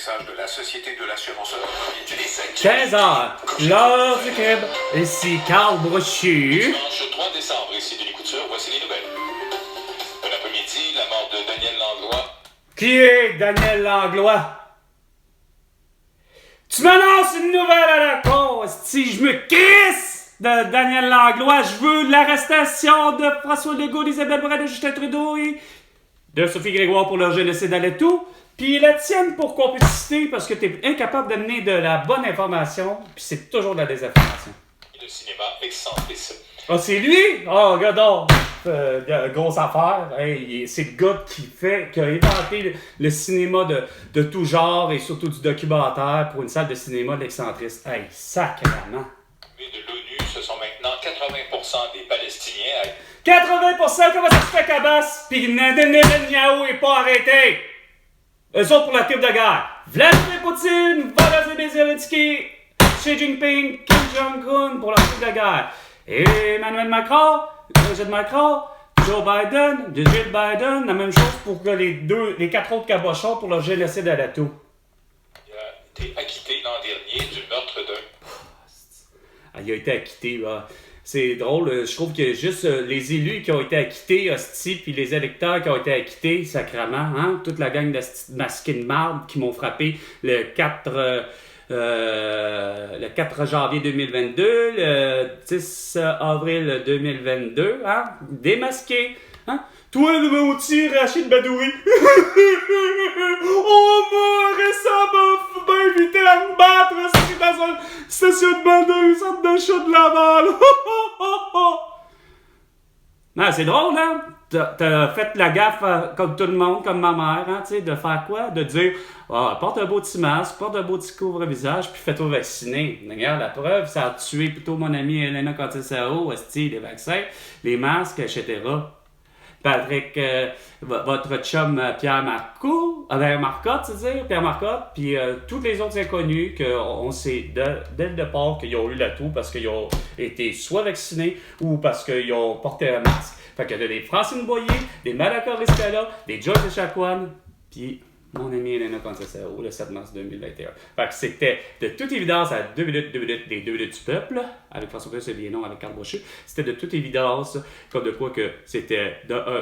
message de la Société de l'assurance automobile du 15 heures, l'heure du crib, ici Carl Brochu. Dimanche 3 décembre, ici Denis Couture, voici les nouvelles. Bon après-midi, la mort de Daniel Langlois. Qui est Daniel Langlois? Tu m'annonces une nouvelle à la con, si je me crisse de Daniel Langlois, je veux l'arrestation de François Legault, d'Isabelle Bray, de Justin Trudeau et de Sophie Grégoire pour leur génocide à tout. Puis la tienne pour complicité parce que t'es incapable d'amener de la bonne information, puis c'est toujours de la désinformation. Le cinéma excentrice. Ah, c'est lui? Oh, regarde, grosse affaire. Hey, c'est le gars qui a inventé le cinéma de tout genre et surtout du documentaire pour une salle de cinéma de l'excentriste. Hey, sacrément. De l'ONU, ce sont maintenant 80% des Palestiniens. 80%? Comment ça se fait Cabas? Puis Netanyahu est pas arrêté. Eux autres pour la trêve de guerre. Vladimir Poutine, Volodymyr Zelensky, Xi Jinping, Kim Jong-un pour la trêve de guerre. Et Emmanuel Macron, Brigitte Macron, Joe Biden, Jill Biden, la même chose pour que les 4 autres cabochons pour le génocide à la toux. Il a été acquitté l'an dernier du meurtre d'un... Il a été acquitté, là. C'est drôle, je trouve que juste les élus qui ont été acquittés, hostie, puis les électeurs qui ont été acquittés, sacrément, hein, toute la gang de masqués de marde qui m'ont frappé le 4 janvier 2022, le 10 avril 2022, hein, démasqués, hein. Toi, le maudit Rachid Badouri. Oh, moi, récemment, m'a invité à me battre dans un stationnement d'un centre d'achat de Laval. Non, c'est drôle, hein? T'as fait la gaffe comme tout le monde, comme ma mère, hein, tu sais, de faire quoi? De dire, porte un beau petit masque, porte un beau petit couvre-visage, puis fais-toi vacciner. Regarde, la preuve, ça a tué plutôt mon amie Elena Cantisao, les vaccins, les masques, etc. Patrick, votre chum Pierre Marcotte, c'est-à-dire, Pierre Marcotte, puis tous les autres inconnus qu'on sait dès le départ qu'ils ont eu l'atout parce qu'ils ont été soit vaccinés ou parce qu'ils ont porté un masque. Fait que des Francine Boyer, des Malaka Riscala, des Joyce Echaquan, puis mon ami Elena Contessao, le 7 mars 2021. Fait que c'était de toute évidence à 2 minutes, des 2 minutes du peuple, avec François Pérez, c'est bien non, avec Carl Brochu. C'était de toute évidence, comme de quoi que c'était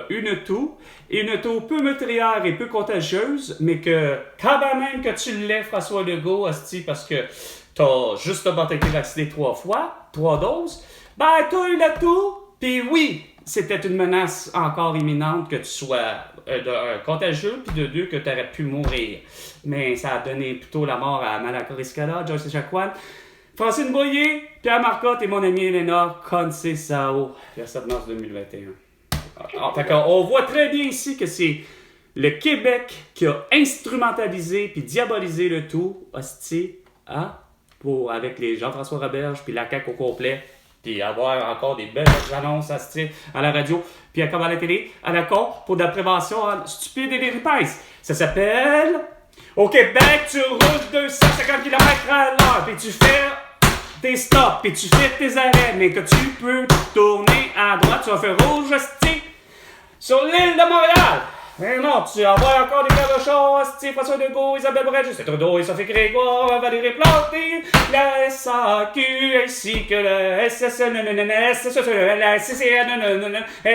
une toux peu meurtrière et peu contagieuse, mais que quand même que tu l'aies, François Legault, hostie, parce que t'as justement été vacciné 3 doses, ben t'as eu la toux, puis oui, c'était une menace encore imminente que tu sois contagieux, puis de 2, que tu aurais pu mourir. Mais ça a donné plutôt la mort à Malaka Riscala, Joyce Echaquan, Francine Boyer, Pierre Marcotte et mon ami Elena Contessao, le 7 mars 2021. On voit très bien ici que c'est le Québec qui a instrumentalisé puis diabolisé le tout, hostie, hein, avec les Jean-François Roberge puis la CAQ au complet, puis avoir encore des belles annonces à la radio, puis à la télé, à la con, pour de la prévention stupide et des ripailles. Ça s'appelle... Au Québec, tu roules 250 km à l'heure, puis tu fais tes stops, puis tu fais tes arrêts, mais que tu peux tourner à droite, tu vas faire rouge, sur l'île de Montréal. Mais non, tu envoies encore des cabochons, François Legault, Isabelle Bray, Justin Trudeau et Sophie Grégoire, Valérie Plante, la SAQ, ainsi que le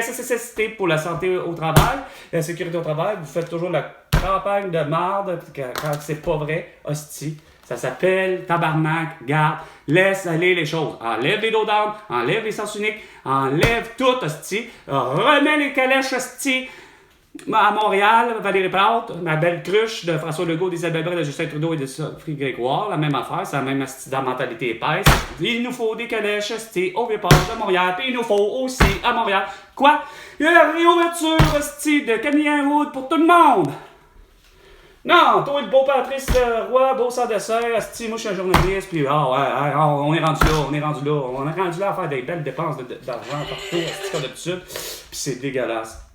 SSST pour la santé au travail, la sécurité au travail. Vous faites toujours la campagne de marde quand c'est pas vrai, hostie. Ça s'appelle tabarnak, garde, laisse aller les choses. Enlève les dos d'âme, enlève les sens uniques, enlève tout, hostie. Remets les calèches, hostie. À Montréal, Valérie Plante, ma belle cruche de François Legault, d'Isabelle Bray, de Justin Trudeau et de Sophie Grégoire, la même affaire, c'est la même mentalité épaisse. Il nous faut des calèches au Vieux-Port de Montréal, puis il nous faut aussi à Montréal, quoi? Une réouverture de Camille Route pour tout le monde! Non, toi, le beau Patrice Roy, beau sans dessert, asti, moi je suis un journaliste, puis on est rendu là à faire des belles dépenses d'argent partout, asti, comme d'habitude, puis c'est dégueulasse.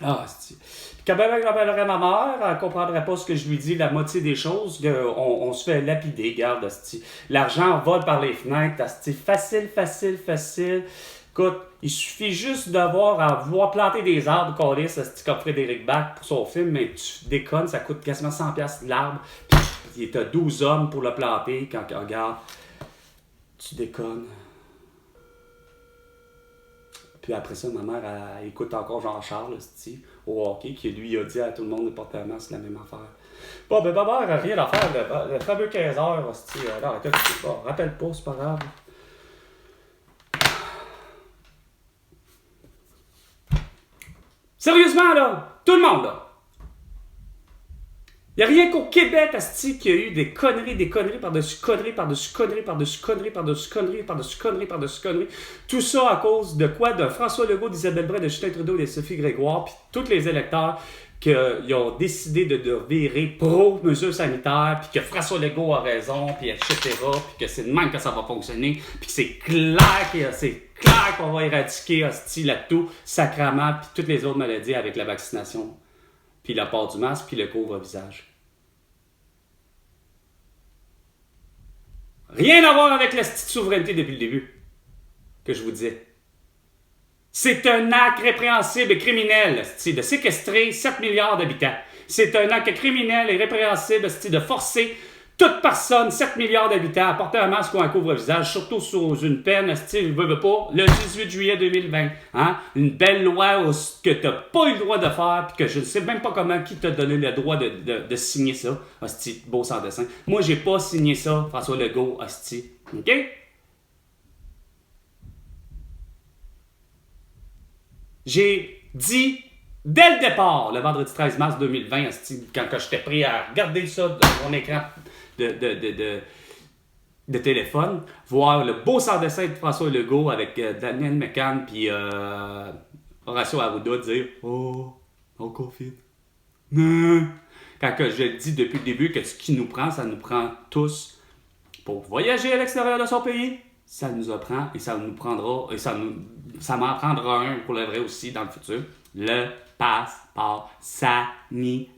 Asti. Quand même, j'appellerais ma mère, elle comprendrait pas ce que je lui dis, la moitié des choses, on se fait lapider, garde, asti. L'argent vole par les fenêtres, asti, facile. Écoute, il suffit juste à vouloir planter des arbres, comme Frédéric Bach pour son film, mais tu déconnes, ça coûte quasiment 100$ l'arbre. t'as 12 hommes pour le planter quand regarde, tu déconnes. Puis après ça, ma mère, elle écoute encore Jean-Charles, au hockey, qui lui a dit à tout le monde de porter un masque, la même affaire. Bon, ben, ma mère, rien à faire, le fameux 15 heures, alors, bon, rappelle pas, c'est pas grave. Sérieusement, là, tout le monde, là. Il n'y a rien qu'au Québec, asti, qui a eu des conneries par-dessus conneries, par-dessus conneries, par-dessus conneries, par-dessus conneries, par-dessus conneries, par-dessus conneries. Tout ça à cause de quoi? De François Legault, d'Isabelle Bray, de Justin Trudeau, de Sophie Grégoire, puis tous les électeurs qui ont décidé de virer pro-mesures sanitaires, puis que François Legault a raison, puis etc., puis que c'est de même que ça va fonctionner, puis que c'est clair qu'on va éradiquer, asti, la toux, sacrament, puis toutes les autres maladies avec la vaccination. Puis la part du masque, puis le couvre-visage. Rien à voir avec la petite souveraineté depuis le début, que je vous disais. C'est un acte répréhensible et criminel, de séquestrer 7 milliards d'habitants. C'est un acte criminel et répréhensible, de forcer toute personne, 7 milliards d'habitants, à porter un masque ou un couvre-visage, surtout sous une peine, veut pas, le 18 juillet 2020. Hein? Une belle loi que tu n'as pas eu le droit de faire, puis que je ne sais même pas comment qui t'a donné le droit de signer ça. Hostie, beau sans dessin. Moi, j'ai pas signé ça, François Legault, hostie. OK? J'ai dit, dès le départ, le vendredi 13 mars 2020, hostie, quand j'étais prêt à regarder ça dans mon écran de téléphone, voir le beau sans dessin de François Legault avec Daniel McCann puis Horacio Arruda dire « Oh, on confine. » Quand je le dis depuis le début que ce qui nous prend, ça nous prend tous pour voyager à l'extérieur de son pays, ça nous apprend et ça nous prendra, et ça m'en prendra un pour le vrai aussi dans le futur, le passeport sanitaire.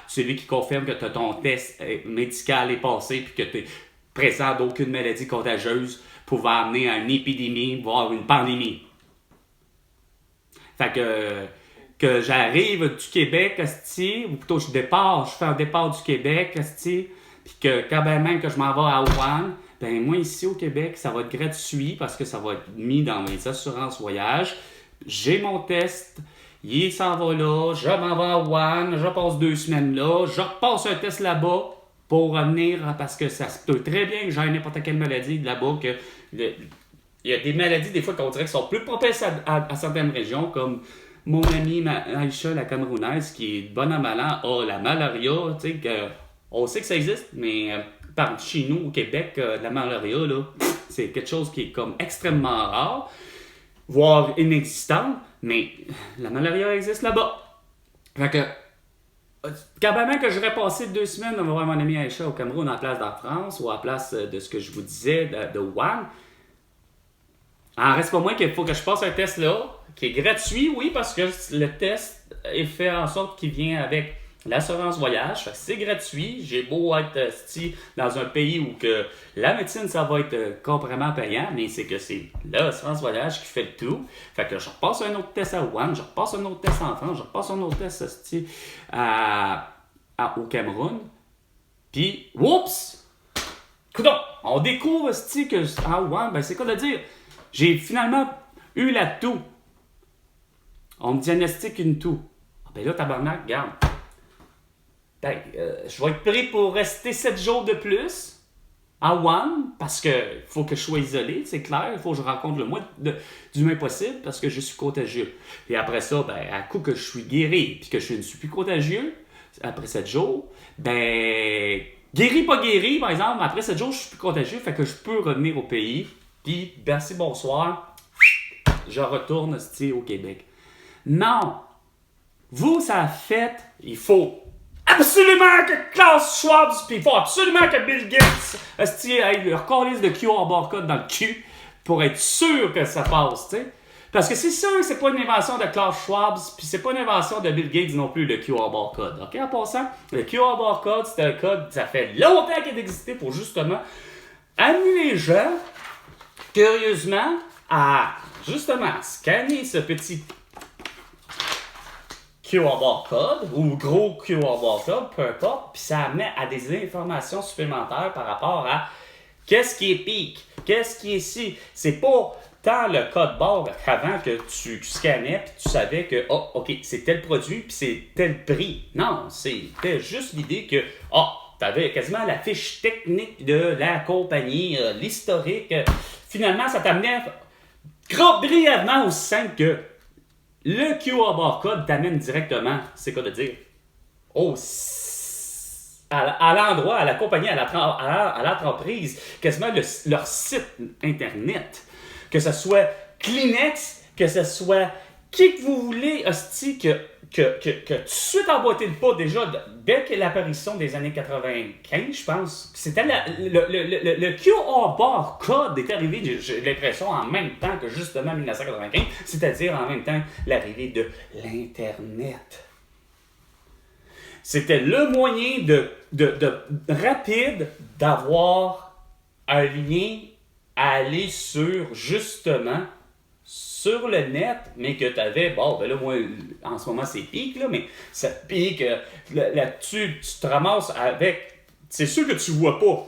Celui qui confirme que ton test médical est passé puis que tu es présent d'aucune maladie contagieuse pouvant amener à une épidémie, voire une pandémie. Fait que j'arrive du Québec, asti, ou plutôt je fais un départ du Québec, asti, puis que quand même que je m'en vais à Wuhan, ben moi ici au Québec, ça va être gratuit parce que ça va être mis dans mes assurances voyage. J'ai mon test, il s'en va là, je m'en vais à Wuhan, je passe 2 semaines là, je repasse un test là-bas pour revenir, parce que ça se peut très bien que j'ai n'importe quelle maladie là-bas, que il y a des maladies des fois qu'on dirait qui sont plus propices à certaines régions, comme mon amie Aïcha, la Camerounaise, qui est bonne à malin, a la malaria, tu sais, on sait que ça existe, mais par chez nous, au Québec, la malaria, là, c'est quelque chose qui est comme extrêmement rare, voire inexistant, mais la malaria existe là-bas. Fait que, quand même que j'aurais passé 2 semaines à voir mon ami Aïcha au Cameroun en place de la France, ou à place de ce que je vous disais de Wuhan, en reste pas moins qu'il faut que je passe un test là, qui est gratuit, oui, parce que le test est fait en sorte qu'il vient avec l'assurance voyage. Fait que c'est gratuit. J'ai beau être dans un pays où que la médecine, ça va être complètement payant, mais c'est que c'est l'assurance voyage qui fait le tout. Fait que je repasse un autre test à Wuhan, je repasse un autre test en France, je repasse un autre test au Cameroun. Puis, oups! Coudonc! On découvre que à Wuhan, ben c'est quoi de dire? J'ai finalement eu la toux. On me diagnostique une toux. Ah ben là, tabarnak, regarde. Je vais être prêt pour rester 7 jours de plus à Wuhan, parce que faut que je sois isolé, c'est clair. Il faut que je rencontre le moins d'humains possible, parce que je suis contagieux. Et après ça, ben, à coup que je suis guéri, puis que je ne suis plus contagieux, après 7 jours, ben, guéri, pas guéri, par exemple, après 7 jours, je suis plus contagieux, fait que je peux revenir au pays. Puis, merci, bonsoir, je retourne au Québec. Non! Vous, ça a fait, il faut absolument que Klaus Schwab, puis il faut absolument que Bill Gates ait leur calice de QR barcode dans le cul pour être sûr que ça passe, tu sais. Parce que c'est sûr que c'est pas une invention de Klaus Schwab, puis c'est pas une invention de Bill Gates non plus, le QR barcode. OK, en passant, le QR barcode, c'est un code, ça fait longtemps qu'il existait pour justement amener les gens curieusement à, justement, scanner ce petit QR barcode ou gros QR barcode, peu importe, puis ça amenait à des informations supplémentaires par rapport à qu'est-ce qui est peak, qu'est-ce qui est ici. C'est pas tant le code barre qu'avant que tu scannais puis tu savais que, oh, OK, c'est tel produit puis c'est tel prix. Non, c'était juste l'idée que, tu avais quasiment la fiche technique de la compagnie, l'historique. Finalement, ça t'amenait brièvement aussi simple que le QR barcode t'amène directement, c'est quoi de dire, à l'endroit, à la compagnie, à l'entreprise, quasiment leur site internet. Que ce soit Kleenex, que ce soit qui que vous voulez, hostie, que tout de suite emboîté le pas déjà, dès que l'apparition des années 95, je pense, c'était le QR barcode est arrivé, j'ai l'impression, en même temps que justement 1995, c'est-à-dire en même temps l'arrivée de l'Internet. C'était le moyen de rapide d'avoir un lien à aller sur le net, mais que tu avais, là, moi, en ce moment, c'est pique, là, mais ça pique, là-dessus, tu te ramasses avec, c'est sûr que tu vois pas,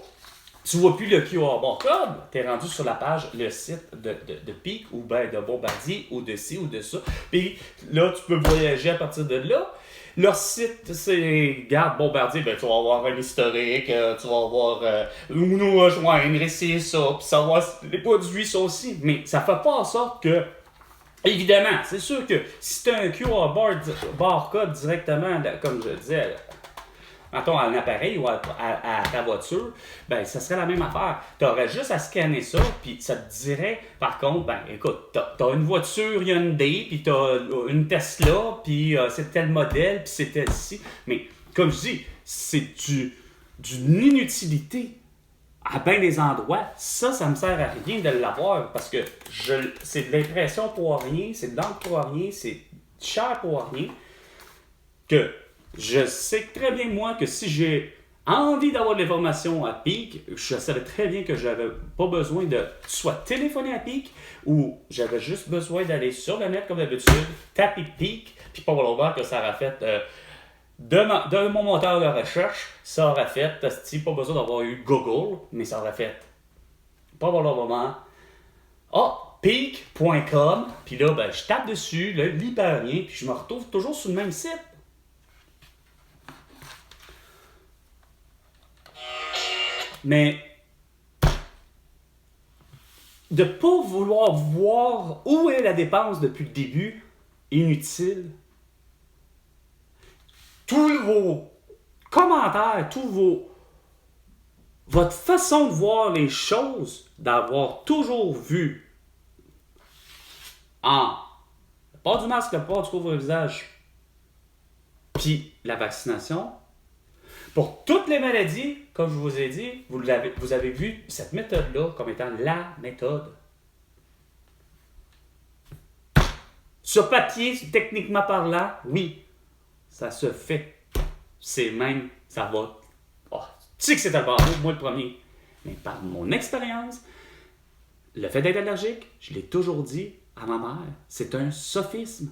tu vois plus le QR barcode, tu es rendu sur la page, le site de Peak, ou ben de Bombardier, ou de ci, ou de ça, puis là, tu peux voyager à partir de là. Leur site, c'est, regarde, Bombardier, ben, tu vas avoir un historique, tu vas avoir où nous rejoindre, essayer ça, puis savoir les produits sont aussi. Mais ça fait pas en sorte que, évidemment, c'est sûr que si tu as un QR barcode directement, comme je disais, mettons, à un appareil ou à ta voiture, ben, ça serait la même affaire. Tu aurais juste à scanner ça, puis ça te dirait, par contre, ben, écoute, t'as une voiture Hyundai, puis t'as une Tesla, puis c'est tel modèle, puis c'est tel ci. Mais, comme je dis, c'est d'une inutilité à bien des endroits. Ça me sert à rien de l'avoir, parce que c'est de l'impression pour rien, c'est de l'encre pour rien, c'est cher pour rien, que je sais très bien, moi, que si j'ai envie d'avoir de l'information à Peak, je savais très bien que j'avais pas besoin de soit téléphoner à Peak ou j'avais juste besoin d'aller sur le net comme d'habitude, taper Peak, puis pas voir que ça aurait fait de mon moteur de recherche, ça aurait fait, pas besoin d'avoir eu Google, mais ça aurait fait pas voir le moment. Peak.com, puis là, ben, je tape dessus, là, l'hyper bien, puis je me retrouve toujours sur le même site. Mais de ne pas vouloir voir où est la dépense depuis le début, inutile. Tous vos commentaires, votre façon de voir les choses, d'avoir toujours vu le port du masque, le port du couvre-visage, puis la vaccination. Pour toutes les maladies, comme je vous ai dit, vous avez vu cette méthode-là comme étant la méthode. Sur papier, techniquement parlant, oui, ça se fait. C'est même, ça va. Tu sais que c'est un barreau, moi le premier. Mais par mon expérience, le fait d'être allergique, je l'ai toujours dit à ma mère, c'est un sophisme.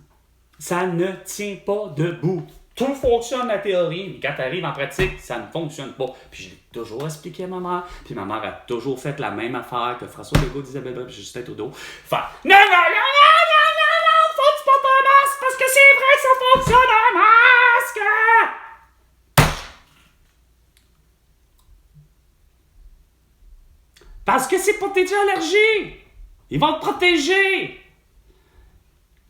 Ça ne tient pas debout. Tout fonctionne en théorie, mais quand tu arrives en pratique, ça ne fonctionne pas. Puis je l'ai toujours expliqué à ma mère, puis ma mère a toujours fait la même affaire que François Legault, Isabelle Brun, puis Justin Trudeau. Fait, non, faut que tu portes un masque, parce que c'est vrai que ça fonctionne un masque! Parce que c'est pour tes allergies! Ils vont te protéger!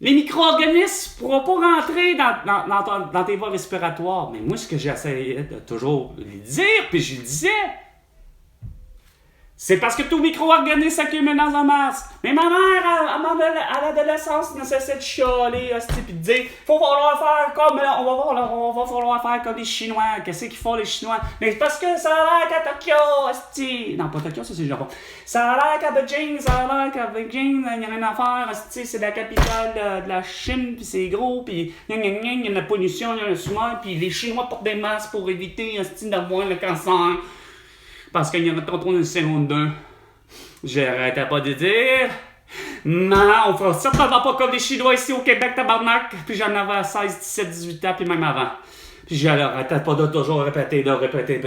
Les micro-organismes ne pourront pas rentrer dans tes voies respiratoires. Mais moi, ce que j'essayais de toujours lui dire, puis je lui disais, c'est parce que tout micro-organisme s'accumule dans un masque. Mais ma mère, à l'adolescence, ne cessait de chialer, puis de dire, on va falloir faire comme les Chinois. Qu'est-ce qu'ils font les Chinois? Mais c'est parce que ça a l'air qu'à Tokyo, non, pas Tokyo, ça c'est le Japon. Ça a l'air qu'à Beijing, il y a rien à faire, c'est la capitale de la Chine, puis c'est gros, puis il y a de la pollution, il y a le soin, puis les Chinois portent des masques pour éviter d'avoir le cancer. Parce qu'il y en a trop de seconde 2. J'arrêtais pas de dire. Non, on fera certainement pas comme les Chinois ici au Québec, tabarnak. Puis j'en avais à 16, 17, 18 ans, puis même avant. Puis j'arrêtais pas de toujours répéter, de répéter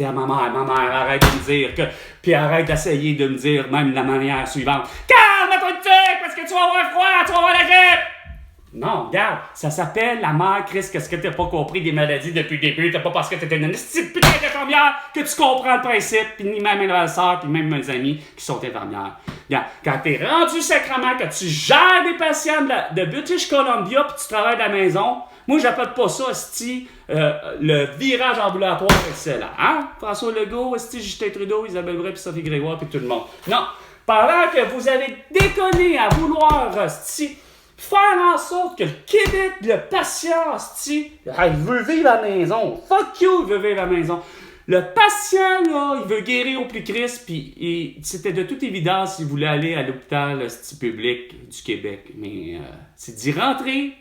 à ma mère, arrête de me dire que... Puis arrête d'essayer de me dire même de la manière suivante. Calme-toi de truc, parce que tu vas avoir froid, tu vas avoir la grippe! Non, regarde, ça s'appelle la mère, Chris, qu'est-ce que t'as pas compris des maladies depuis le début? T'as pas parce que t'étais une petite putain d'infirmière que tu comprends le principe, pis ni même mes soeurs, pis même mes amis qui sont infirmières. Regarde, quand t'es rendu sacrement, que tu gères des patients de British Columbia pis tu travailles de la maison, moi j'appelle pas ça, esti, le virage ambulatoire excellent. Hein? François Legault, esti, Justin Trudeau, Isabelle Bray pis Sophie Grégoire pis tout le monde. Non, pendant que vous avez déconné à vouloir, esti, faire en sorte que le Québec, le patient, hostie, il veut vivre à la maison. Fuck you, il veut vivre à la maison. Le patient, là, il veut guérir au plus Christ, puis c'était de toute évidence, il voulait aller à l'hôpital public du Québec. Mais c'est d'y rentrer,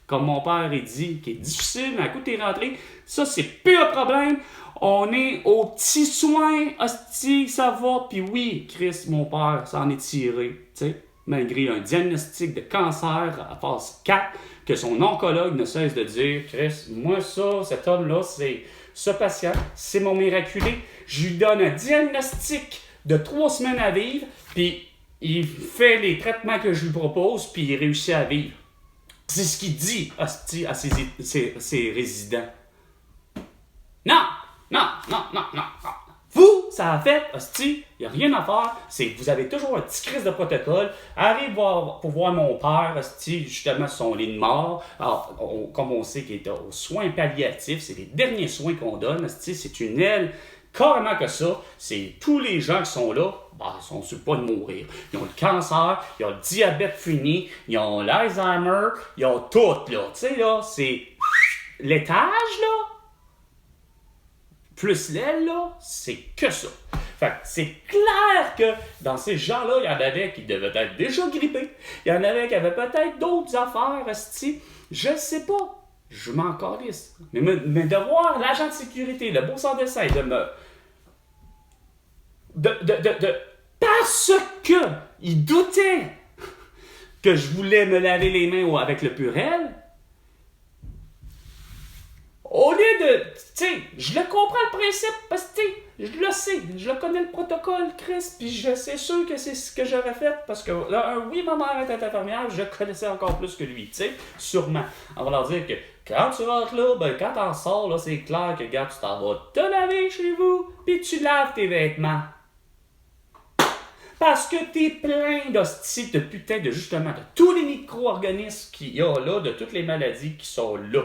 comme mon père a dit, qui est difficile, mais à coup d'y rentrer, ça, c'est plus un problème. On est aux petits soins, hostie, ça va. Puis oui, Chris, mon père, ça en est tiré, tu sais. Malgré un diagnostic de cancer à phase 4, que son oncologue ne cesse de dire « Chris, moi ça, cet homme-là, c'est ce patient, c'est mon miraculé. Je lui donne un diagnostic de 3 semaines à vivre, puis il fait les traitements que je lui propose, puis il réussit à vivre. » C'est ce qu'il dit à ses résidents. Non! Vous, ça a fait, hostie, il n'y a rien à faire, c'est que vous avez toujours un petit crise de protocole. Arrive pour voir mon père, hostie, justement, son lit de mort. Alors, comme on sait qu'il est aux soins palliatifs, c'est les derniers soins qu'on donne, hostie, c'est une aile, carrément que ça. C'est tous les gens qui sont là, ils sont sur le point de mourir. Ils ont le cancer, ils ont le diabète fini, ils ont l'Alzheimer, ils ont tout, là. Tu sais, là, c'est l'étage, là. Plus l'aile, là, c'est que ça. Fait que c'est clair que dans ces gens-là, il y en avait qui devaient être déjà grippés. Il y en avait qui avaient peut-être d'autres affaires, esti. Je sais pas. Je m'en calisse. Mais de voir l'agent de sécurité, le beau sans dessin, parce que il doutait que je voulais me laver les mains avec le Purel, au lieu de... Tu sais, je le comprends le principe, parce que, je le sais, je le connais le protocole, Chris, puis je sais sûr que c'est ce que j'aurais fait, parce que, là, oui, ma mère était infirmière, je connaissais encore plus que lui, tu sais, sûrement. On va leur dire que quand tu rentres là, ben, quand t'en sors, là, c'est clair que, gars, tu t'en vas te laver chez vous, puis tu laves tes vêtements. Parce que t'es plein d'hosties, de putain, de justement, de tous les micro-organismes qu'il y a là, de toutes les maladies qui sont là.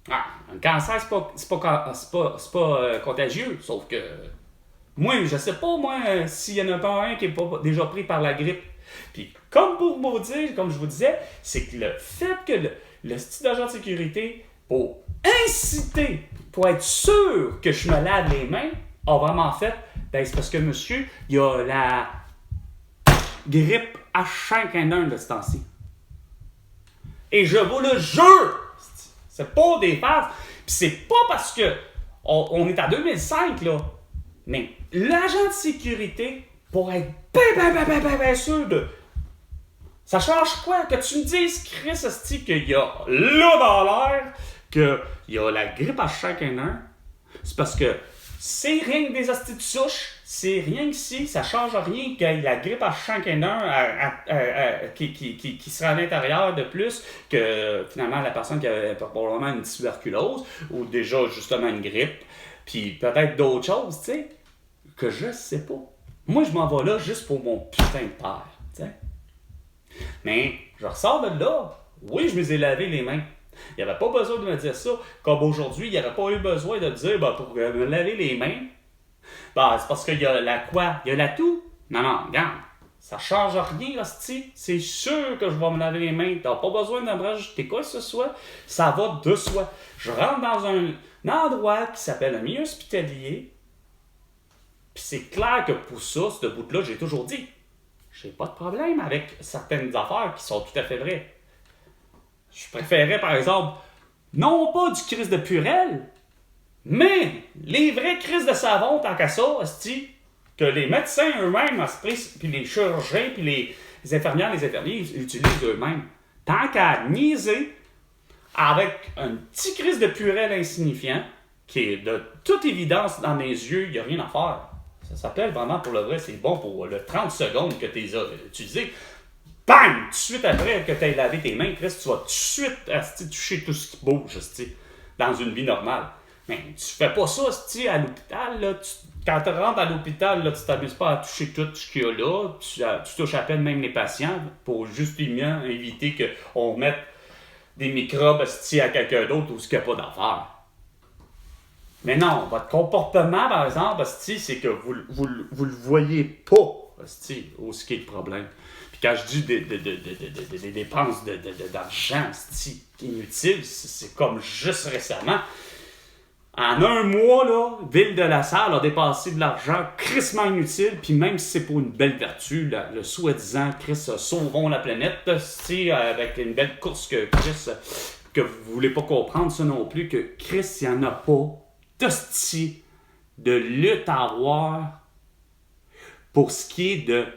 Ah, un cancer, c'est pas contagieux, sauf que moi, je sais pas, s'il y en a pas un qui est pas déjà pris par la grippe. Puis, comme pour vous dire, comme je vous disais, c'est que le fait que le style d'agent de sécurité, pour inciter, pour être sûr que je me lave les mains, a vraiment fait, ben c'est parce que monsieur, il y a la grippe H5N1 de ce temps-ci. Et je vous le jure! C'est pas des farces. Puis c'est pas parce que on est en 2005, là. Mais l'agent de sécurité, pour être bien sûr de... Ça change quoi? Que tu me dises, Chris, hostie, qu'il y a là dans l'air, qu'il y a la grippe H5N1, c'est parce que c'est rien que des hosties de souche, c'est rien que si, ça change rien qu'il y ait la grippe H5N1 qui sera à l'intérieur de plus que finalement la personne qui avait probablement une tuberculose ou déjà justement une grippe, puis peut-être d'autres choses, tu sais, que je sais pas. Moi, je m'en vais là juste pour mon putain de père, tu sais. Mais je ressors de là, oui, je me suis lavé les mains. Il n'y avait pas besoin de me dire ça. Comme aujourd'hui, il n'y aurait pas eu besoin de dire pour me laver les mains. C'est parce qu'il y a la quoi? Il y a la toux? Non, regarde. Ça change rien, hostie. C'est sûr que je vais me laver les mains. T'as pas besoin de me rajouter quoi que ce soit. Ça va de soi. Je rentre dans un endroit qui s'appelle un milieu hospitalier. Puis c'est clair que pour ça, ce bout-là, j'ai toujours dit, j'ai pas de problème avec certaines affaires qui sont tout à fait vraies. Je préférais, par exemple, non pas du crise de Purel, mais les vrais crises de savon, tant qu'à ça, hostie, que les médecins eux-mêmes, puis les chirurgiens, puis les infirmières, les infirmiers, ils utilisent eux-mêmes. Tant qu'à niaiser avec un petit crise de purée insignifiant, qui est de toute évidence dans mes yeux, il n'y a rien à faire. Ça s'appelle vraiment pour le vrai, c'est bon pour le 30 secondes que tu les as utilisés. Bang! Tout de suite après que tu aies lavé tes mains, Chris, tu vas tout de suite toucher tout ce qui bouge dans une vie normale. Mais tu fais pas ça à l'hôpital. Là, quand tu rentres à l'hôpital, là, tu t'amuses pas à toucher tout ce qu'il y a là. Tu touches à peine même les patients pour justement éviter qu'on mette des microbes à quelqu'un d'autre ou ce qu'il n'y a pas d'affaire. Mais non, votre comportement, par exemple, c'est que vous le voyez pas, où ce qui est le problème. Puis quand je dis des dépenses d'argent inutiles, c'est comme juste récemment. En un mois, là, Ville de la Salle a dépassé de l'argent crissement inutile, puis même si c'est pour une belle vertu, le soi-disant Chris sauvons la planète, avec une belle course que Chris, que vous voulez pas comprendre ça non plus, que Chris, il n'y en a pas de lutte à avoir pour ce qui est de...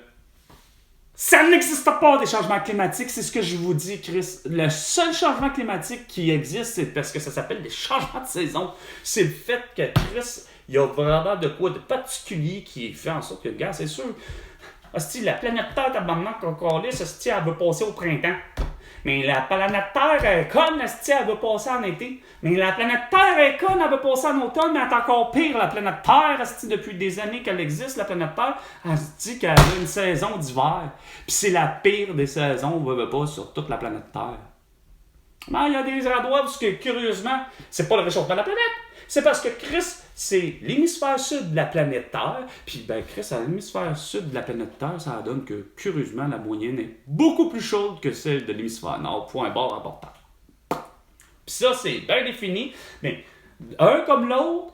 Ça n'existe pas des changements climatiques, c'est ce que je vous dis, Chris. Le seul changement climatique qui existe, c'est parce que ça s'appelle des changements de saison. C'est le fait que, Chris, il y a vraiment de quoi de particulier qui fait en sorte que, gars, c'est sûr, la planète Terre, tabarnak, qu'on laisse, elle veut passer au printemps. Mais la planète Terre est conne, elle veut passer en été. Mais la planète Terre est conne, elle veut passer en automne, mais elle est encore pire. La planète Terre, depuis des années qu'elle existe, la planète Terre, elle se dit qu'elle a une saison d'hiver. Puis c'est la pire des saisons, on veut pas, sur toute la planète Terre. Mais il y a des endroits où, curieusement, c'est pas le réchauffement de la planète. C'est parce que Chris, c'est l'hémisphère sud de la planète Terre. Puis, Chris, à l'hémisphère sud de la planète Terre, ça donne que, curieusement, la moyenne est beaucoup plus chaude que celle de l'hémisphère nord. Point barre important. Puis ça, c'est bien défini. Mais, un comme l'autre,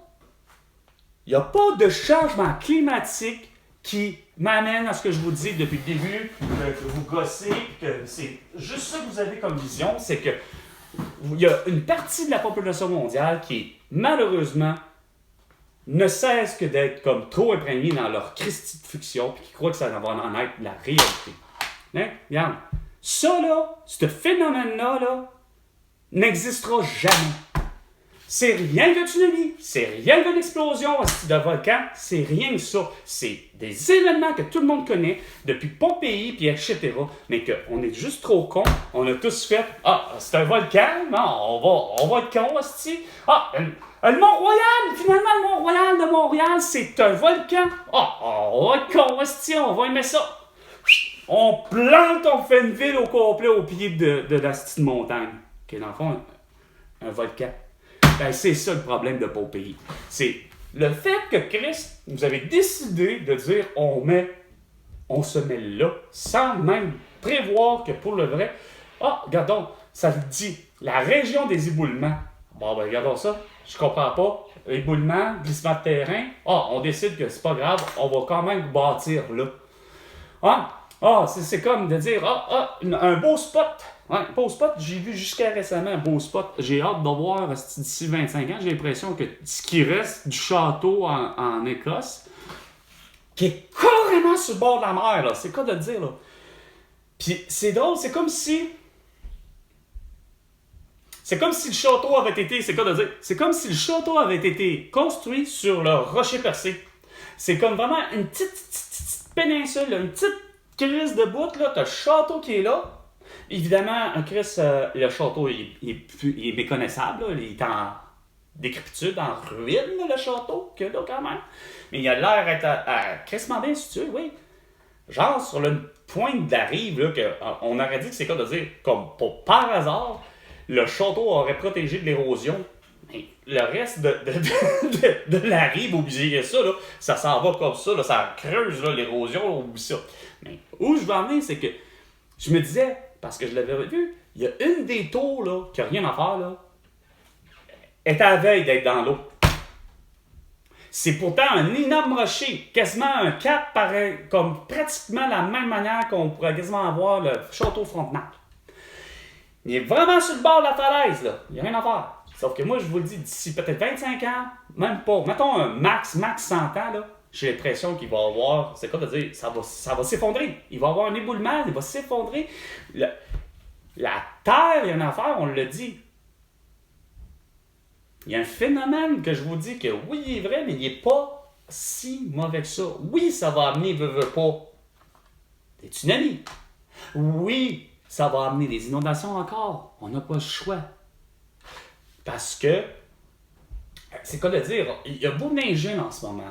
il n'y a pas de changement climatique qui m'amène à ce que je vous dis depuis le début, que vous gossez, que c'est juste ça que vous avez comme vision, c'est que il y a une partie de la population mondiale qui, malheureusement, ne cesse que d'être comme trop imprégnée dans leur Christie de fiction puis qui croient que ça va en être la réalité. Hein? Regarde, ça là, ce phénomène-là, n'existera jamais. C'est rien que tsunami, c'est rien que l'explosion de volcan, c'est rien que ça. C'est des événements que tout le monde connaît depuis Pompéi, puis etc. Mais qu'on est juste trop cons. On a tous fait « Ah, c'est un volcan, non, on va être cons, hostie. Ah, le Mont-Royal, finalement, le Mont-Royal de Montréal, c'est un volcan. Ah, on va être cons, hostie, on va aimer ça. » On plante, on fait une ville au complet au pied de la petite montagne. Qui est dans le fond un volcan. C'est ça le problème de Pompéi. C'est le fait que Christ, vous avez décidé de dire on se met là, sans même prévoir que pour le vrai, regardons, ça le dit, la région des éboulements. Bon, regardons ça, je comprends pas. Éboulement, glissement de terrain, on décide que c'est pas grave, on va quand même bâtir là. C'est comme de dire, un beau spot. Ouais, un beau spot, j'ai vu jusqu'à récemment un beau spot. J'ai hâte de voir d'ici 25 ans. J'ai l'impression que ce qui reste du château en Écosse, qui est carrément sur le bord de la mer, là. C'est quoi de le dire, là? Puis c'est drôle, c'est comme si le château avait été. C'est quoi de dire? C'est comme si le château avait été construit sur le rocher percé. C'est comme vraiment une petite péninsule, une petite crise de bout, là. T'as le château qui est là. Évidemment, le château il est méconnaissable, là. Il est en décrépitude, en ruine, le château, que là, quand même. Mais il a l'air d'être crissement bien situé, oui. Genre, sur le point de la rive, là, on aurait dit que c'est quoi de dire, comme par hasard, le château aurait protégé de l'érosion. Mais le reste de la rive, oubliez ça, là, ça s'en va comme ça, là, ça creuse là, l'érosion, oublie ça. Mais où je veux en venir, c'est que je me disais, parce que je l'avais vu, il y a une des tours là, qui n'a rien à faire, là, est à la veille d'être dans l'eau. C'est pourtant un énorme rocher, quasiment un cap, pareil, comme pratiquement la même manière qu'on pourrait quasiment avoir le château Frontenac. Il est vraiment sur le bord de la falaise, là. Il n'y a rien à faire. Sauf que moi, je vous le dis, d'ici peut-être 25 ans, même pas, mettons un max 100 ans, là, j'ai l'impression qu'il va y avoir, c'est quoi de dire, ça va s'effondrer. Il va y avoir un éboulement, il va s'effondrer. La Terre, il y a une affaire, on l'a dit. Il y a un phénomène que je vous dis que oui, il est vrai, mais il n'est pas si mauvais que ça. Oui, ça va amener, veut pas, des tsunamis. Oui, ça va amener des inondations encore. On n'a pas le choix. Parce que, c'est quoi de dire, il y a beau neiger en ce moment.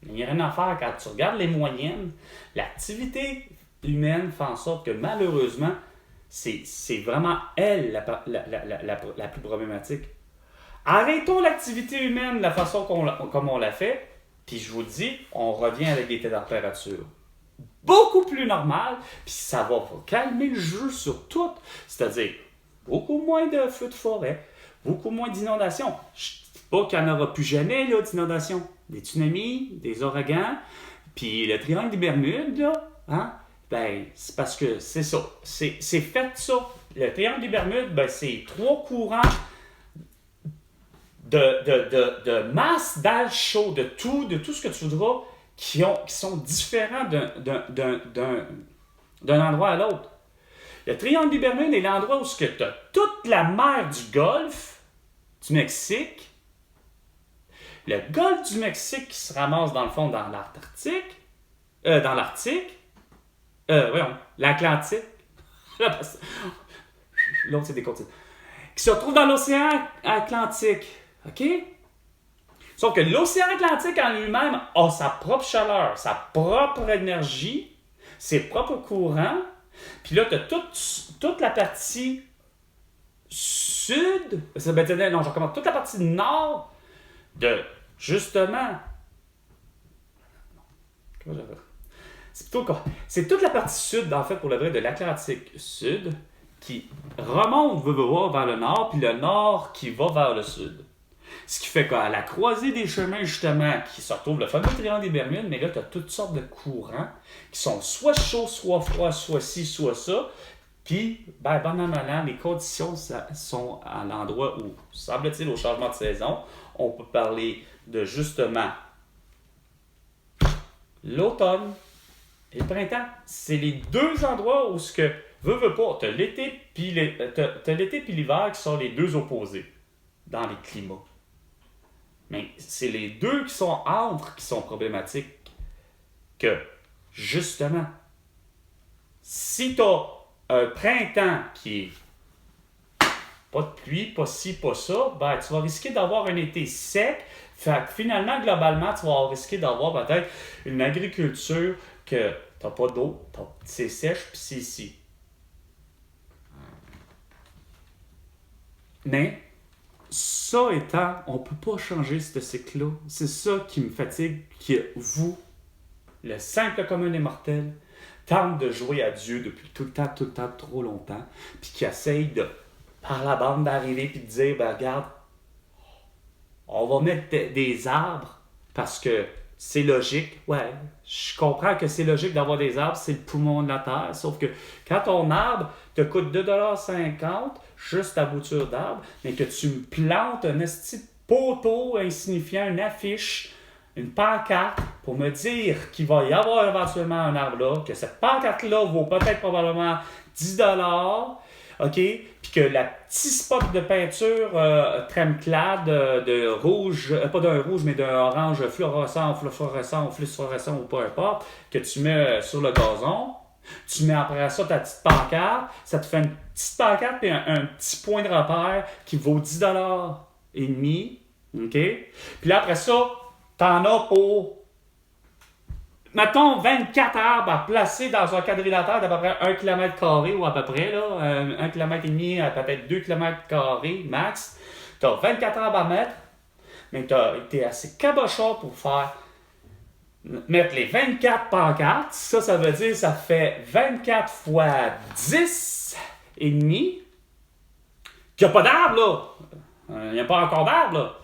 Il n'y a rien à faire quand tu regardes les moyennes. L'activité humaine fait en sorte que malheureusement, c'est vraiment elle la plus problématique. Arrêtons l'activité humaine de la façon comme on l'a fait, puis je vous dis, on revient avec des températures beaucoup plus normales, puis ça va calmer le jeu sur tout. C'est-à-dire, beaucoup moins de feux de forêt, beaucoup moins d'inondations. Je ne dis pas qu'il n'y en aura plus jamais là, d'inondations. Des tsunamis, des ouragans, puis le triangle des Bermudes, là, hein? Ben, c'est parce que c'est ça. C'est fait ça. Le triangle des Bermudes, ben, c'est 3 courants de masse d'air chaud, de tout ce que tu voudras, qui sont différents d'un endroit à l'autre. Le triangle des Bermudes est l'endroit où tu as toute la mer du Golfe du Mexique, le golfe du Mexique qui se ramasse dans le fond dans l'Arctique, l'Atlantique, l'autre c'est des continents, qui se retrouve dans l'océan Atlantique, ok? Sauf que l'océan Atlantique en lui-même a sa propre chaleur, sa propre énergie, ses propres courants, puis là tu as toute la partie sud, toute la partie nord de, justement, comment je vais faire? C'est toute la partie sud, en fait, pour le vrai, de l'Atlantique Sud, qui remonte, vers le nord, puis le nord qui va vers le sud. Ce qui fait qu'à la croisée des chemins, justement, qui se retrouvent le fameux triangle des Bermudes, mais là, tu as toutes sortes de courants qui sont soit chauds, soit froids, soit ci, soit ça. Puis, bon an, mal an, les conditions sont à l'endroit où, semble-t-il, au changement de saison, on peut parler de, justement, l'automne et le printemps. C'est les deux endroits où ce que, veux pas, t'as l'été puis l'hiver qui sont les deux opposés dans les climats. Mais c'est les deux qui sont entre qui sont problématiques. Que, justement, si t'as un printemps qui est pas de pluie, pas ci, pas ça, ben tu vas risquer d'avoir un été sec. Fait que finalement, globalement, tu vas risquer d'avoir peut-être une agriculture que t'as pas d'eau, c'est sèche, puis c'est ici. Mais, ça étant, on peut pas changer ce cycle-là. C'est ça qui me fatigue, que vous, le simple commun des mortels, tente de jouer à Dieu depuis tout le temps, trop longtemps, puis qui essaye de, par la bande, d'arriver puis de dire, ben regarde, on va mettre des arbres parce que c'est logique. Ouais, je comprends que c'est logique d'avoir des arbres, c'est le poumon de la terre, sauf que quand ton arbre te coûte 2,50$ juste ta bouture d'arbre, mais que tu me plantes un esti poteau insignifiant, une affiche, une pancarte pour me dire qu'il va y avoir éventuellement un arbre là, que cette pancarte-là vaut peut-être probablement 10$, OK? Puis que la petite spot de peinture Tremclad de rouge, pas d'un rouge, mais d'un orange fluorescent ou peu importe, que tu mets sur le gazon, tu mets après ça ta petite pancarte, ça te fait une petite pancarte et un petit point de repère qui vaut 10$ et demi, OK? Puis là, après ça, t'en as pour, mettons, 24 arbres à placer dans un quadrilatère d'à peu près 1 km² ou à peu près, là, 1 km et demi à peut-être 2 km² max. T'as 24 arbres à mettre, mais t'es assez cabochon pour mettre les 24 pancartes. Ça veut dire ça fait 24 fois 10 et demi. Qu'il n'y a pas d'arbre, là. Il n'y a pas encore d'arbre, là.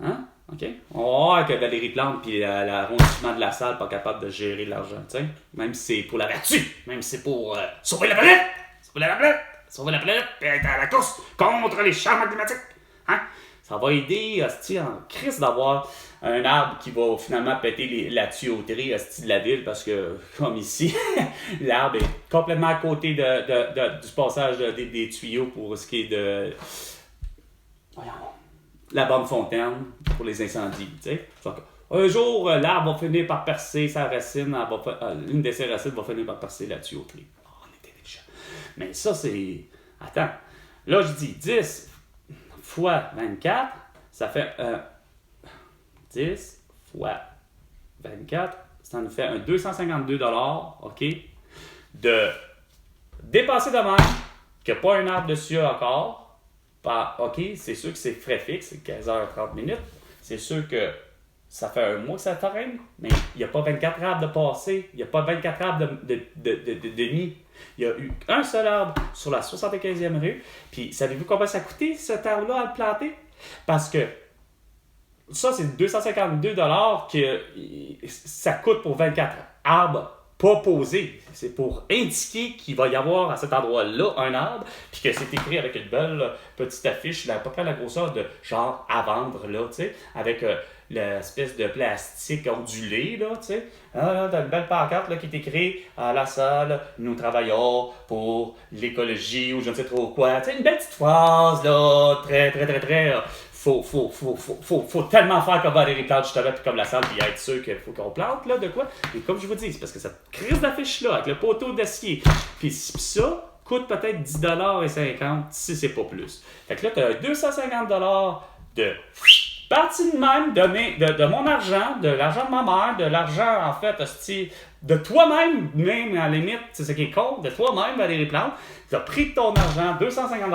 Hein? OK? On va voir que Valérie Plante puis l'arrondissement de la salle pas capable de gérer l'argent, tu sais. Même si c'est pour la vertu, même si c'est pour sauver la planète, puis être à la course contre les changements climatiques. Hein? Ça va aider, hostie, en crise d'avoir un arbre qui va finalement péter la tuyauterie, hostie, de la ville, parce que, comme ici, l'arbre est complètement à côté du passage des tuyaux pour ce qui est de... Voyons, la bonne fontaine pour les incendies, tu sais. Un jour, l'arbre va finir par percer sa racine, une de ses racines va finir par percer la tuyauterie. Oh, on est intelligent. Mais ça, c'est... Attends. Là, je dis 10 fois 24, ça fait 10 fois 24, ça nous fait un 252 $, OK, de dépasser de même, qu'il n'y a pas un arbre dessus encore. OK, c'est sûr que c'est frais fixe, c'est 15h30. C'est sûr que ça fait un mois que ça traîne, mais il n'y a pas 24 arbres de passé, il n'y a pas 24 arbres de nid. Il y a eu un seul arbre sur la 75e rue. Puis, savez-vous combien ça a coûté, cet arbre-là, à le planter? Parce que ça, c'est 252 $ que ça coûte pour 24 arbres pas posés. C'est pour indiquer qu'il va y avoir à cet endroit-là un arbre, puis que c'est écrit avec une belle petite affiche, à peu près la grosseur de genre à vendre, là, tu sais, avec l'espèce de plastique ondulé, là, tu sais. Ah, t'as une belle pancarte là, qui est écrite à la salle, nous travaillons pour l'écologie ou je ne sais trop quoi. Tu sais, une belle petite phrase, là, très. Faut tellement faire comme Valérie Plante, justement, puis comme la salle, puis être sûr qu'il faut qu'on plante, là, de quoi. Et comme je vous dis, c'est parce que cette crise d'affiche-là, avec le poteau d'acier, puis ça coûte peut-être 10,50 $ si c'est pas plus. Fait que là, t'as 250 $ de partie de même, de mon argent, de l'argent de ma mère, de l'argent, en fait, hostie, de toi-même, même à la limite, c'est ce qui est con, de toi-même, Valérie Plante. Tu as pris ton argent, 250 $.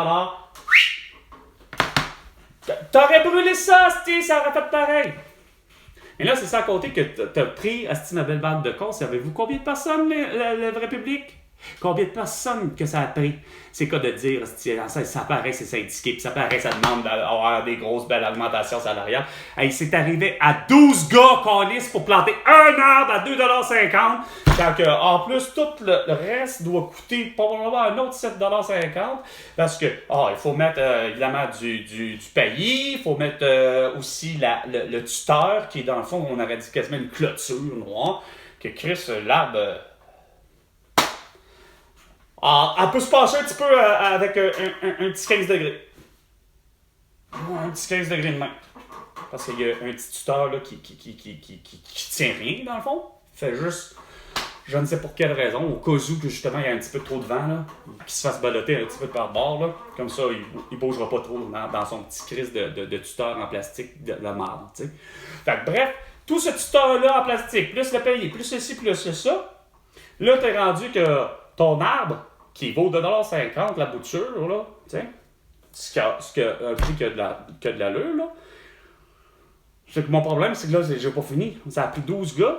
T'aurais brûlé ça, hostie, ça aurait fait pareil. Et là, c'est ça à côté que t'as pris, hostie, ma belle bande de cons. Savez-vous combien de personnes, le vrai public? Combien de personnes que ça a pris? C'est quoi de dire, ça paraît, c'est syndiqué, puis ça paraît, ça demande d'avoir des grosses belles augmentations salariales. Hey, c'est arrivé à 12 gars câlisses pour planter un arbre à 2,50 $, quand que, en plus, tout le reste doit coûter probablement un autre 7,50 $, parce que, il faut mettre, évidemment, du paillis, il faut mettre aussi le tuteur, qui est dans le fond, on aurait dit quasiment une clôture noire, que Chris, l'arbre... elle peut se passer un petit peu avec un petit 15 degrés. Un petit 15 degrés de main. Parce qu'il y a un petit tuteur là, qui tient rien, dans le fond. Il fait juste, je ne sais pour quelle raison, au cas où que justement il y a un petit peu trop de vent, là, qu'il se fasse balloter un petit peu par bord. Là. Comme ça, il ne bougera pas trop dans son petit crise de tuteur en plastique de la marde. T'sais. Fait que bref, tout ce tuteur-là en plastique, plus le paillet, plus ceci, plus ça, là, t'es rendu que ton arbre, qui vaut 2,50 $ la bouture, là, tiens, un prix qui a de l'allure, là. C'est que mon problème, c'est que là, j'ai pas fini. Ça a pris 12 gars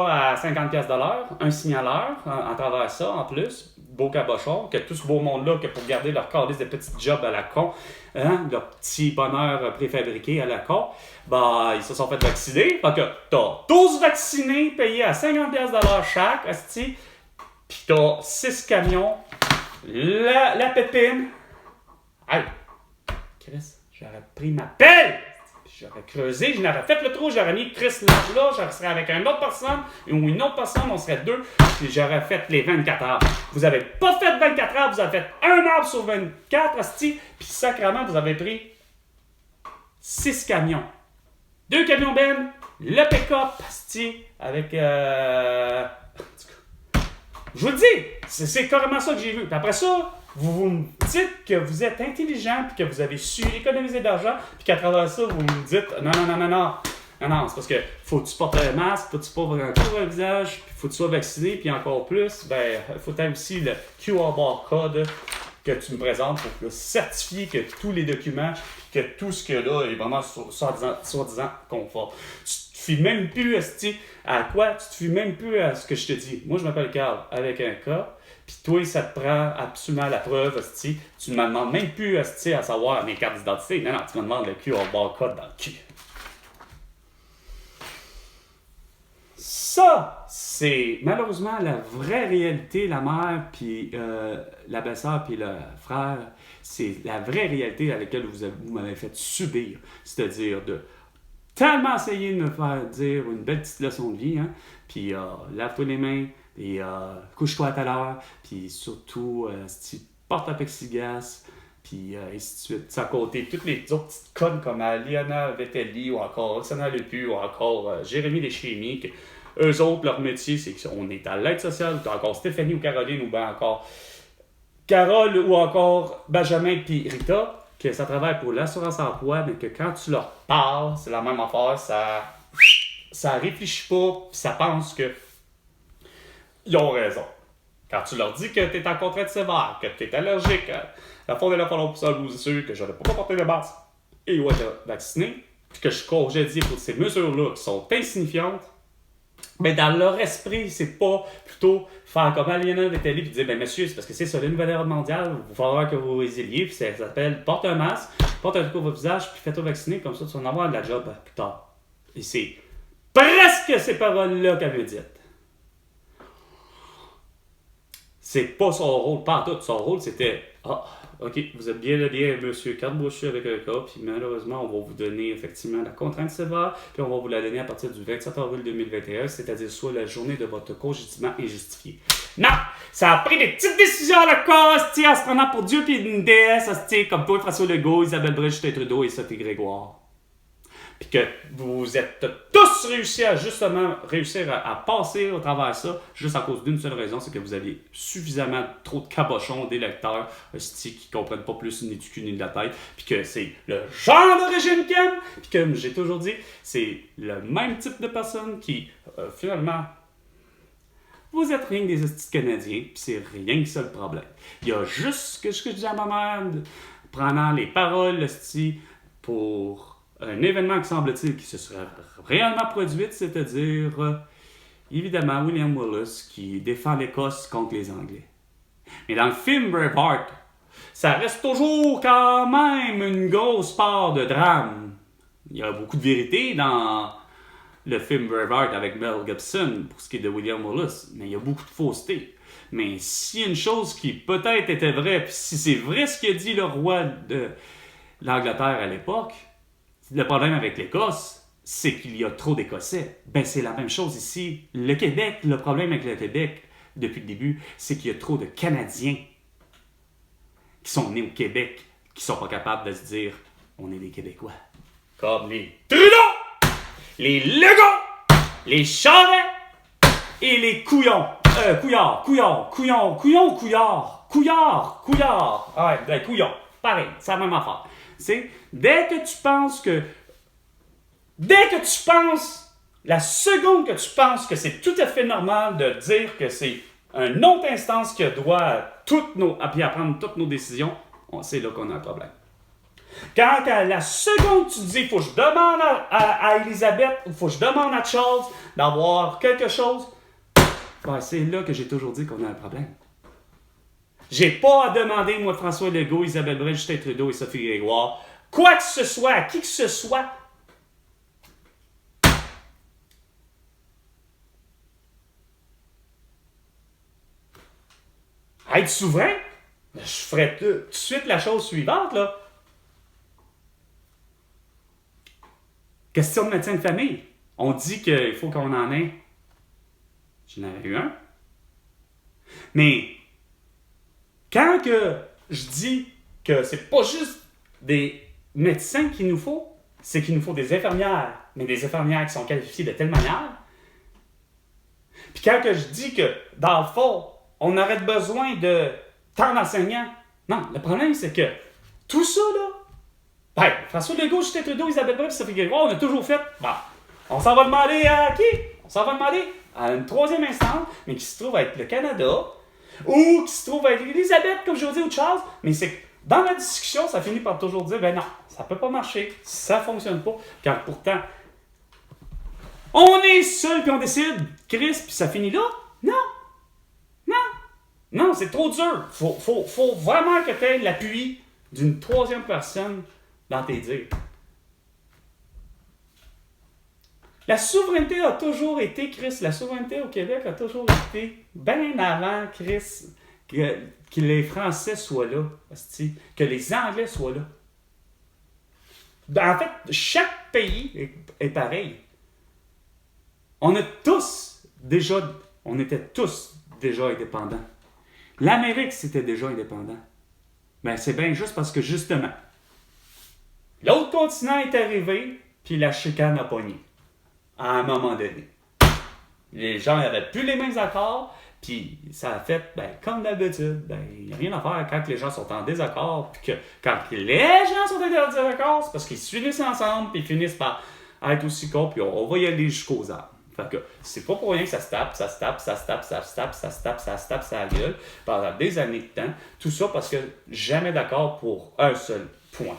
à 50$ de l'heure, un signaleur en travers ça, en plus, beau cabochon, que tout ce beau monde-là, que pour garder leur calice de petits jobs à la con, leur petit bonheur préfabriqué à la con, ils se sont fait vacciner. Fait que t'as 12 vaccinés payés à 50$ de l'heure chaque, asti. Pis t'as 6 camions, la pépine. Hey! Chris, j'aurais pris ma pelle! J'aurais creusé, je n'aurais fait le trou, j'aurais mis Chris là, je serais avec une autre personne, ou une autre personne, on serait deux, puis j'aurais fait les 24 arbres. Vous avez pas fait 24 arbres, vous avez fait un arbre sur 24, asti, puis sacrément, vous avez pris 6 camions. 2 camions Ben, le pick-up, asti, avec... Je vous le dis, c'est carrément ça que j'ai vu. Puis après ça, vous me dites que vous êtes intelligent, puis que vous avez su économiser de l'argent, puis qu'à travers ça, vous me dites non, c'est parce que faut que tu portes un masque, faut que tu portes un couvre le visage, puis faut que tu sois vacciné, puis encore plus, faut que tu aies aussi le QR code que tu me présentes pour certifier que tous les documents, que tout ce que là est vraiment soi-disant conforme. Tu te fies même plus à quoi? Tu te fies même plus à ce que je te dis. Moi, je m'appelle Carl avec un K, puis toi, ça te prend absolument la preuve, tu ne me demandes même plus à savoir mes cartes d'identité. Non, tu me demandes le QR code dans le cul. Ça, c'est malheureusement la vraie réalité, la mère, puis la belle-sœur, puis le frère. c'est la vraie réalité à laquelle vous m'avez fait subir. C'est-à-dire de tellement essayer de me faire dire une belle petite leçon de vie, hein, puis lave-toi les mains, puis couche-toi à telle heure, puis surtout, si tu portes un plexiglas, puis ainsi de suite. Ça à côté toutes les autres petites connes comme Liana Vettelli ou encore Oksana Lepu ou encore Jérémy Deschémy, que eux autres, leur métier, c'est qu'on est à l'aide sociale, ou encore Stéphanie ou Caroline, ou bien encore Carole ou encore Benjamin puis Rita, que ça travaille pour l'assurance emploi, mais que quand tu leur parles, c'est la même affaire, ça réfléchit pas, puis ça pense que ils ont raison. Quand tu leur dis que tu es en contrainte sévère, que tu es allergique à la faune et la faune pour ça, que je ne peux pas porter de masque et ou être vacciné, puis que je suis congédié pour ces mesures-là qui sont insignifiantes, mais dans leur esprit, c'est pas plutôt faire comme Aliena Vettelli et dire ben monsieur, c'est parce que c'est ça, la nouvelle ère mondiale, il va falloir que vous vous résiliez, puis ça s'appelle porte un masque, porte un truc au visage, puis fais-toi vacciner, comme ça tu vas en avoir de la job plus tard. Et c'est presque ces paroles-là qu'elle veut dire. C'est pas son rôle, pas en tout. Son rôle, c'était ok, vous êtes bien lié, monsieur Carbouchu avec un cas, puis malheureusement, on va vous donner effectivement la contrainte sévère, puis on va vous la donner à partir du 27 avril 2021, c'est-à-dire soit la journée de votre congédiement injustifié. Non! Ça a pris des petites décisions à la cause, en se prenant pour Dieu puis une déesse, comme toi, François Legault, Isabelle Brun, Justin Trudeau et Sophie Grégoire. Puis que vous êtes tous réussis à passer au travers de ça, juste à cause d'une seule raison, c'est que vous avez suffisamment trop de cabochons, d'électeurs, qui comprennent pas plus ni du cul ni de la tête, puis que c'est le genre de régime qu'ils aiment, puis comme j'ai toujours dit, c'est le même type de personne qui, finalement, vous êtes rien que des hosties Canadiens, puis c'est rien que ça le problème. Il y a juste ce que je dis à ma mère, prenant les paroles, hostie, pour un événement qui semble-t-il qui se serait réellement produit, c'est-à-dire, évidemment, William Wallace qui défend l'Écosse contre les Anglais. Mais dans le film Braveheart, ça reste toujours quand même une grosse part de drame. Il y a beaucoup de vérité dans le film Braveheart avec Mel Gibson pour ce qui est de William Wallace, mais il y a beaucoup de fausseté. Mais s'il y a une chose qui peut-être était vraie, puis si c'est vrai ce qu'a dit le roi de l'Angleterre à l'époque, le problème avec l'Écosse, c'est qu'il y a trop d'Écossais. Ben, c'est la même chose ici. Le Québec, le problème avec le Québec, depuis le début, c'est qu'il y a trop de Canadiens qui sont nés au Québec, qui sont pas capables de se dire « on est des Québécois ». Comme les Trudeau, les Legault, les Charest et les Couillard. Ouais, ben, Couillon. Pareil, c'est la même affaire. C'est dès que tu penses, la seconde que tu penses que c'est tout à fait normal de dire que c'est une autre instance qui doit prendre toutes nos décisions, c'est là qu'on a un problème. Quand à la seconde tu dis, il faut que je demande à Elisabeth, il faut que je demande à Charles d'avoir quelque chose, ben, c'est là que j'ai toujours dit qu'on a un problème. J'ai pas à demander, moi, François Legault, Isabelle Brun, Justin Trudeau et Sophie Grégoire, quoi que ce soit, à qui que ce soit. À être souverain, je ferais tout de suite la chose suivante, là. Question de médecin de famille. On dit qu'il faut qu'on en ait. J'en avais eu un. Mais quand que je dis que c'est pas juste des médecins qu'il nous faut, c'est qu'il nous faut des infirmières, mais des infirmières qui sont qualifiées de telle manière. Puis quand que je dis que, dans le fond, on aurait besoin de tant d'enseignants, non, le problème c'est que tout ça, là, ben, François Legault, Justin Trudeau, Isabelle Brun, Sophie Grégoire, on a toujours fait, bon, on s'en va demander à qui? On s'en va demander à une troisième instance, mais qui se trouve être le Canada, ou qui se trouve être Elisabeth, comme je vous dis, ou Charles, mais c'est que dans la discussion, ça finit par toujours dire, ben non, ça peut pas marcher, ça fonctionne pas, car pourtant, on est seul puis on décide, Chris, puis ça finit là? Non, c'est trop dur. Faut vraiment que tu aies l'appui d'une troisième personne dans tes dires. La souveraineté a toujours été, Chris, la souveraineté au Québec a toujours été bien avant, Chris, que les Français soient là, hostie, que les Anglais soient là. En fait, chaque pays est pareil. On était tous déjà indépendants. L'Amérique, c'était déjà indépendant. Ben, c'est bien juste parce que, justement, l'autre continent est arrivé, puis la chicane a pogné. À un moment donné. Les gens n'avaient plus les mêmes accords, puis ça a fait, ben, comme d'habitude, ben, il n'y a rien à faire quand les gens sont en désaccord, puis que quand les gens sont en désaccord, c'est parce qu'ils se finissent ensemble, puis ils finissent par être aussi cons, puis on va y aller jusqu'aux armes. Fait que c'est pas pour rien que ça se tape sa gueule pendant des années de temps. Tout ça parce que jamais d'accord pour un seul point.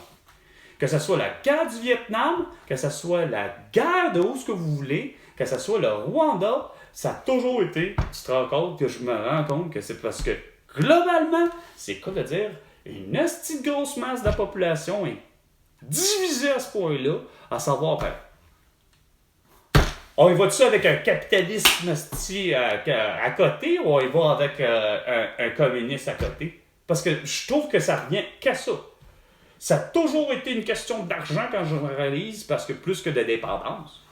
Que ce soit la guerre du Vietnam, que ce soit la guerre de où ce que vous voulez, que ce soit le Rwanda, ça a toujours été, tu te rends compte que je me rends compte que c'est parce que globalement, c'est quoi de dire, une hostie de grosse masse de la population est divisée à ce point-là, à savoir, ben, on y va-tu avec un capitalisme à côté ou on y va avec un communiste à côté? Parce que je trouve que ça revient qu'à ça. Ça a toujours été une question d'argent quand je réalise, parce que plus que de dépendance.